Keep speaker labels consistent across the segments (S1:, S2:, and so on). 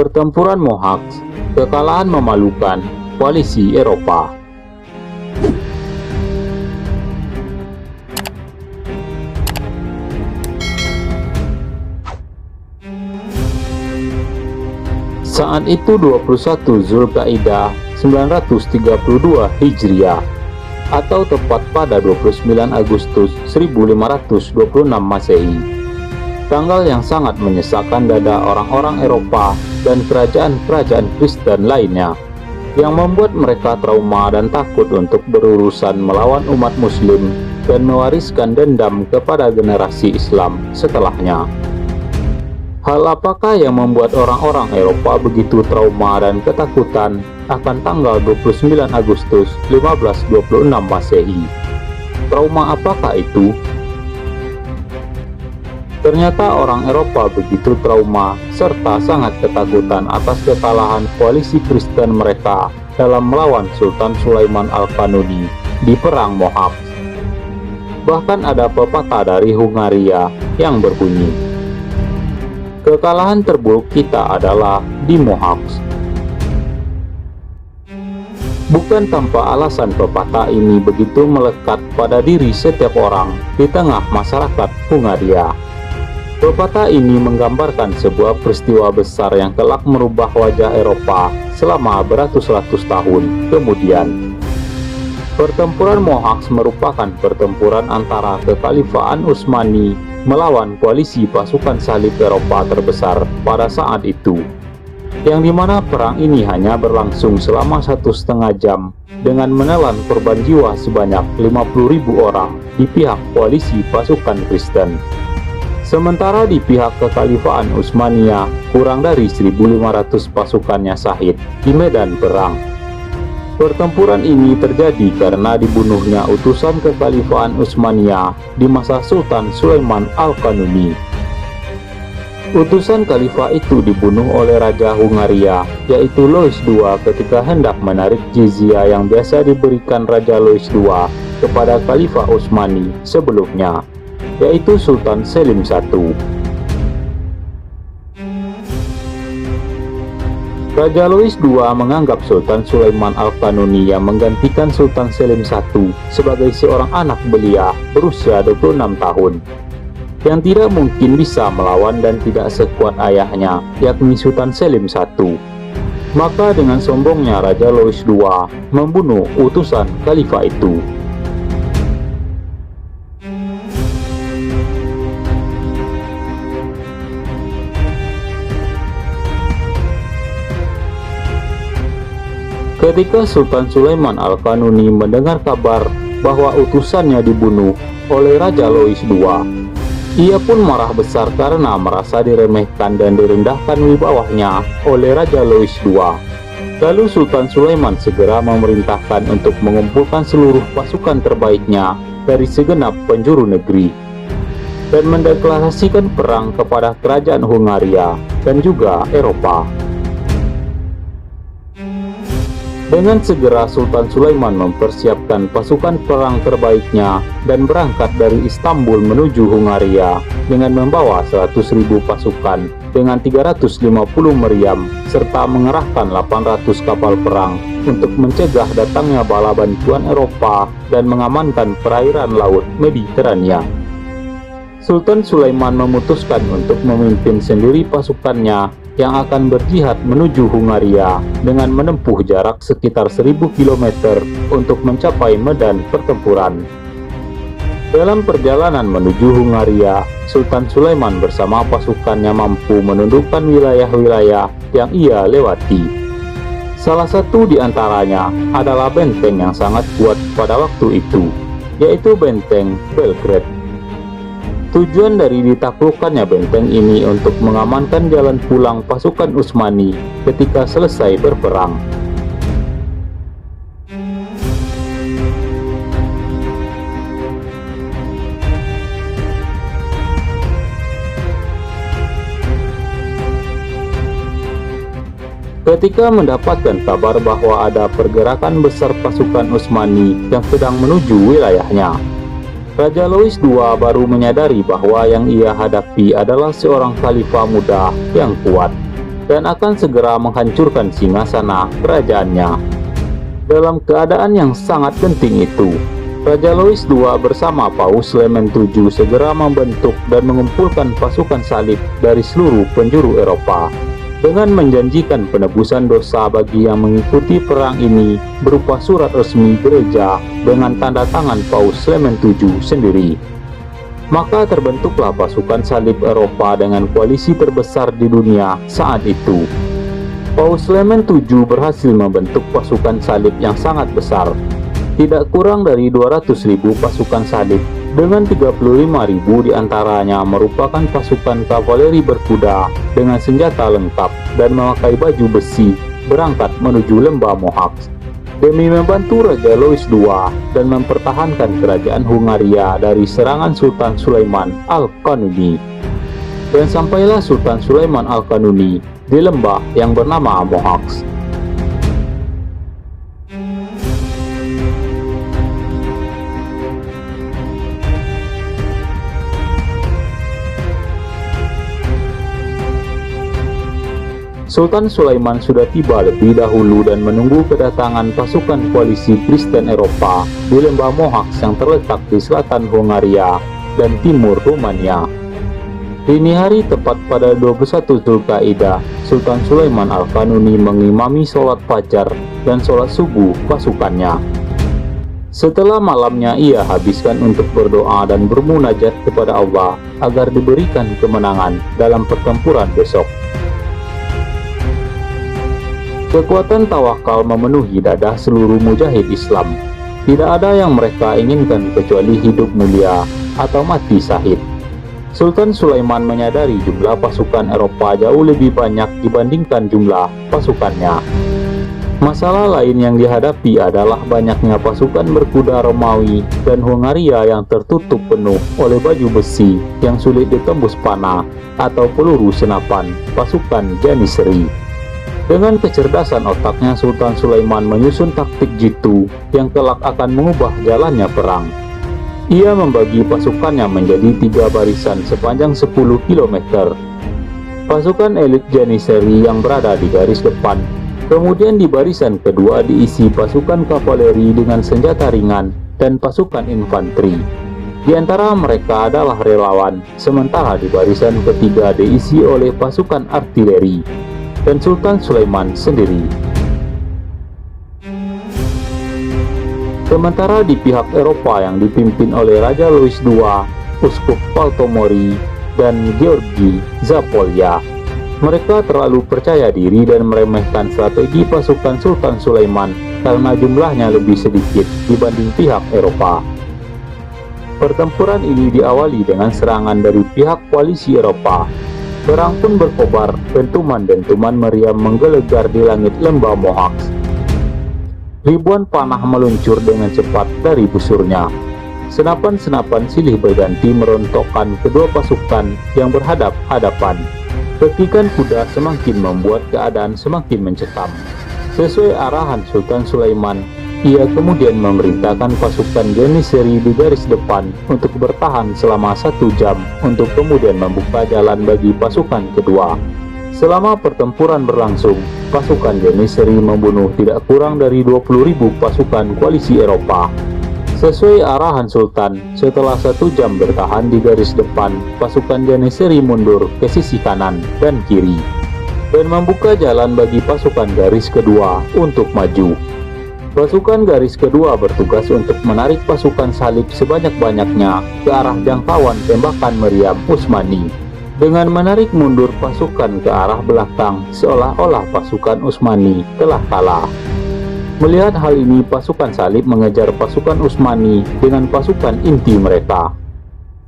S1: Pertempuran Mohacs, kekalahan memalukan koalisi Eropa. Saat itu 21 Zulkaidah 932 Hijriah atau tepat pada 29 Agustus 1526 Masehi. Tanggal yang sangat menyesakkan dada orang-orang Eropa dan kerajaan-kerajaan Kristen lainnya, yang membuat mereka trauma dan takut untuk berurusan melawan umat Muslim dan mewariskan dendam kepada generasi Islam setelahnya. Hal apakah yang membuat orang-orang Eropa begitu trauma dan ketakutan akan tanggal 29 Agustus 1526 Masehi? Trauma apakah itu? Ternyata orang Eropa begitu trauma serta sangat ketakutan atas kekalahan koalisi Kristen mereka dalam melawan Sultan Sulaiman Al-Kanuni di Perang Mohacs. Bahkan ada pepatah dari Hungaria yang berbunyi, "Kekalahan terburuk kita adalah di Mohacs." Bukan tanpa alasan pepatah ini begitu melekat pada diri setiap orang di tengah masyarakat Hungaria. Pepatah ini menggambarkan sebuah peristiwa besar yang kelak merubah wajah Eropa selama beratus-ratus tahun kemudian. Pertempuran Mohacs merupakan pertempuran antara Kekhalifahan Utsmani melawan koalisi pasukan salib Eropa terbesar pada saat itu, yang dimana perang ini hanya berlangsung selama 1,5 jam dengan menelan korban jiwa sebanyak 50.000 orang di pihak koalisi pasukan Kristen. Sementara di pihak Kekhalifahan Utsmaniyah, kurang dari 1.500 pasukannya syahid di medan perang. Pertempuran ini terjadi karena dibunuhnya utusan Kekhalifahan Utsmaniyah di masa Sultan Sulaiman Al-Kanuni. Utusan khalifah itu dibunuh oleh Raja Hungaria, yaitu Louis II, ketika hendak menarik jizyah yang biasa diberikan Raja Louis II kepada Khalifah Utsmani sebelumnya, yaitu Sultan Selim I. Raja Louis II menganggap Sultan Sulaiman Al-Kanuni yang menggantikan Sultan Selim I sebagai seorang anak belia berusia 26 tahun, yang tidak mungkin bisa melawan dan tidak sekuat ayahnya, yakni Sultan Selim I. Maka dengan sombongnya Raja Louis II membunuh utusan khalifah itu. Ketika Sultan Sulaiman Al-Kanuni mendengar kabar bahwa utusannya dibunuh oleh Raja Louis II, ia pun marah besar karena merasa diremehkan dan direndahkan wibawanya oleh Raja Louis II. Lalu Sultan Sulaiman segera memerintahkan untuk mengumpulkan seluruh pasukan terbaiknya dari segenap penjuru negeri dan mendeklarasikan perang kepada kerajaan Hungaria dan juga Eropa. Dengan segera Sultan Sulaiman mempersiapkan pasukan perang terbaiknya dan berangkat dari Istanbul menuju Hungaria dengan membawa 100.000 pasukan dengan 350 meriam serta mengerahkan 800 kapal perang untuk mencegah datangnya bala bantuan Eropa dan mengamankan perairan Laut Mediterania. Sultan Sulaiman memutuskan untuk memimpin sendiri pasukannya yang akan berjihad menuju Hungaria dengan menempuh jarak sekitar 1.000 km untuk mencapai medan pertempuran. Dalam perjalanan menuju Hungaria, Sultan Sulaiman bersama pasukannya mampu menundukkan wilayah-wilayah yang ia lewati. Salah satu di antaranya adalah benteng yang sangat kuat pada waktu itu, yaitu benteng Belgrade. Tujuan dari ditaklukkannya benteng ini untuk mengamankan jalan pulang pasukan Utsmani ketika selesai berperang. Ketika mendapatkan kabar bahwa ada pergerakan besar pasukan Utsmani yang sedang menuju wilayahnya, Raja Louis II baru menyadari bahwa yang ia hadapi adalah seorang khalifah muda yang kuat. dan akan segera menghancurkan singgasana kerajaannya. Dalam keadaan yang sangat genting itu, Raja Louis II bersama Paus Clement VII segera membentuk dan mengumpulkan pasukan salib dari seluruh penjuru Eropa dengan menjanjikan penebusan dosa bagi yang mengikuti perang ini berupa surat resmi gereja dengan tanda tangan Paus Clement VII sendiri. Maka terbentuklah pasukan salib Eropa dengan koalisi terbesar di dunia saat itu. Paus Clement VII berhasil membentuk pasukan salib yang sangat besar, tidak kurang dari 200.000 pasukan salib, dengan 35.000 diantaranya merupakan pasukan kavaleri berkuda dengan senjata lengkap dan memakai baju besi berangkat menuju lembah Mohacs demi membantu Raja Louis II dan mempertahankan kerajaan Hungaria dari serangan Sultan Sulaiman Al-Kanuni. Dan sampailah Sultan Sulaiman Al-Kanuni di lembah yang bernama Mohacs. Sultan Sulaiman sudah tiba lebih dahulu dan menunggu kedatangan pasukan koalisi Kristen Eropa di lembah Mohacs yang terletak di selatan Hungaria dan timur Rumania. Dini hari tepat pada 21 Zulkaidah, Sultan Sulaiman Al-Kanuni mengimami sholat fajar dan sholat subuh pasukannya. Setelah malamnya ia habiskan untuk berdoa dan bermunajat kepada Allah agar diberikan kemenangan dalam pertempuran besok. Kekuatan tawakal memenuhi dada seluruh mujahid Islam. Tidak ada yang mereka inginkan kecuali hidup mulia atau mati syahid. Sultan Sulaiman menyadari jumlah pasukan Eropa jauh lebih banyak dibandingkan jumlah pasukannya. Masalah lain yang dihadapi adalah banyaknya pasukan berkuda Romawi dan Hungaria yang tertutup penuh oleh baju besi yang sulit ditembus panah atau peluru senapan pasukan Janissary. Dengan kecerdasan otaknya, Sultan Sulaiman menyusun taktik jitu yang kelak akan mengubah jalannya perang. Ia membagi pasukannya menjadi 3 barisan sepanjang 10 km. Pasukan elit Janissary yang berada di garis depan, kemudian di barisan kedua diisi pasukan kavaleri dengan senjata ringan dan pasukan infanteri. Di antara mereka adalah relawan, sementara di barisan ketiga diisi oleh pasukan artileri dan Sultan Sulaiman sendiri. Sementara di pihak Eropa yang dipimpin oleh Raja Louis II, Uskup Baltomori, dan Georgi Zapolya, mereka terlalu percaya diri dan meremehkan strategi pasukan Sultan Sulaiman karena jumlahnya lebih sedikit dibanding pihak Eropa. Pertempuran ini diawali dengan serangan dari pihak koalisi Eropa. Perang pun berkobar, dentuman-dentuman meriam menggelegar di langit lembah Mohacs. Ribuan panah meluncur dengan cepat dari busurnya. Senapan-senapan silih berganti merontokkan kedua pasukan yang berhadap-hadapan. Ketikan kuda semakin membuat keadaan semakin mencekam. Sesuai arahan Sultan Sulaiman, ia kemudian memerintahkan pasukan Janissary di garis depan untuk bertahan selama 1 jam untuk kemudian membuka jalan bagi pasukan kedua. Selama pertempuran berlangsung, pasukan Janissary membunuh tidak kurang dari 20.000 pasukan koalisi Eropa. Sesuai arahan Sultan, setelah 1 jam bertahan di garis depan, pasukan Janissary mundur ke sisi kanan dan kiri dan membuka jalan bagi pasukan garis kedua untuk maju. Pasukan garis kedua bertugas untuk menarik pasukan salib sebanyak-banyaknya ke arah jangkauan tembakan meriam Utsmani, dengan menarik mundur pasukan ke arah belakang seolah-olah pasukan Utsmani telah kalah. Melihat hal ini, pasukan salib mengejar pasukan Utsmani dengan pasukan inti mereka.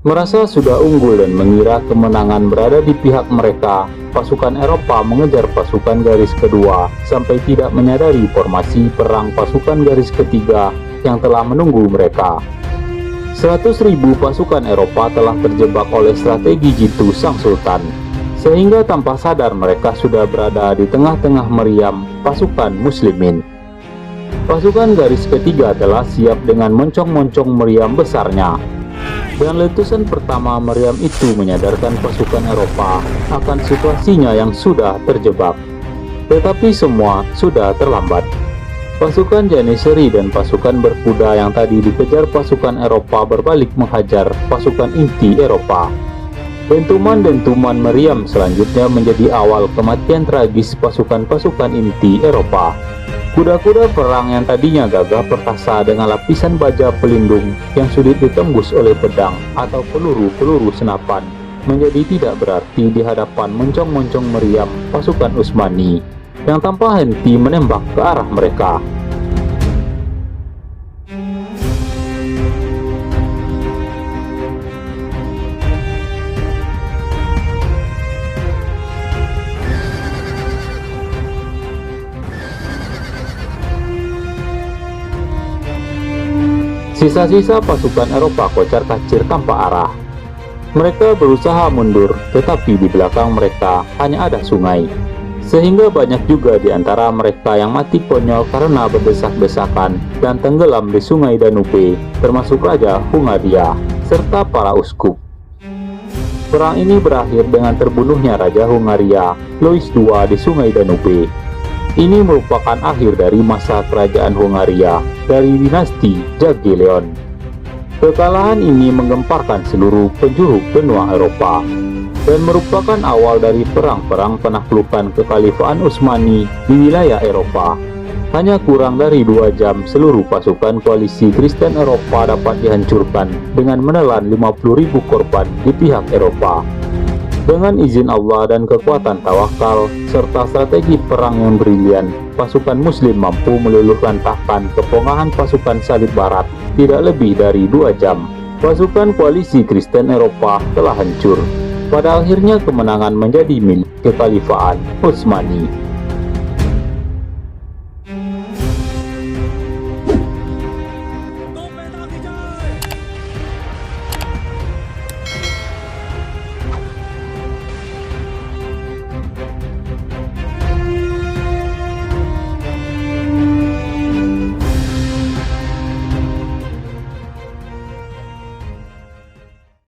S1: Merasa sudah unggul dan mengira kemenangan berada di pihak mereka, pasukan Eropa mengejar pasukan garis kedua sampai tidak menyadari formasi perang pasukan garis ketiga yang telah menunggu mereka. 100.000 pasukan Eropa telah terjebak oleh strategi jitu sang sultan, sehingga tanpa sadar mereka sudah berada di tengah-tengah meriam pasukan muslimin. Pasukan garis ketiga telah siap dengan moncong-moncong meriam besarnya. Dan letusan pertama meriam itu menyadarkan pasukan Eropa akan situasinya yang sudah terjebak. Tetapi semua sudah terlambat. Pasukan Janissary dan pasukan berkuda yang tadi dikejar pasukan Eropa berbalik menghajar pasukan inti Eropa. Dentuman-dentuman meriam selanjutnya menjadi awal kematian tragis pasukan-pasukan inti Eropa. Kuda-kuda perang yang tadinya gagah perkasa dengan lapisan baja pelindung yang sulit ditembus oleh pedang atau peluru-peluru senapan menjadi tidak berarti di hadapan moncong-moncong meriam pasukan Utsmani yang tanpa henti menembak ke arah mereka. Sisa-sisa pasukan Eropa kocar-kacir tanpa arah. Mereka berusaha mundur, tetapi di belakang mereka hanya ada sungai. Sehingga banyak juga di antara mereka yang mati konyol karena berdesak-desakan dan tenggelam di sungai Danube, termasuk Raja Hungaria serta para uskup. Perang ini berakhir dengan terbunuhnya Raja Hungaria, Louis II di sungai Danube. Ini merupakan akhir dari masa kerajaan Hungaria dari dinasti Jagiellon. Kekalahan ini menggemparkan seluruh penjuru benua Eropa dan merupakan awal dari perang-perang penaklukan kekhalifahan Utsmani di wilayah Eropa. Hanya kurang dari 2 jam seluruh pasukan koalisi Kristen Eropa dapat dihancurkan dengan menelan 50.000 korban di pihak Eropa. Dengan izin Allah dan kekuatan tawakal serta strategi perang yang brilian, pasukan Muslim mampu meluluhlantahkan kepongahan pasukan Salib Barat tidak lebih dari 2 jam. Pasukan koalisi Kristen Eropa telah hancur. Pada akhirnya kemenangan menjadi milik kekhalifahan Utsmani.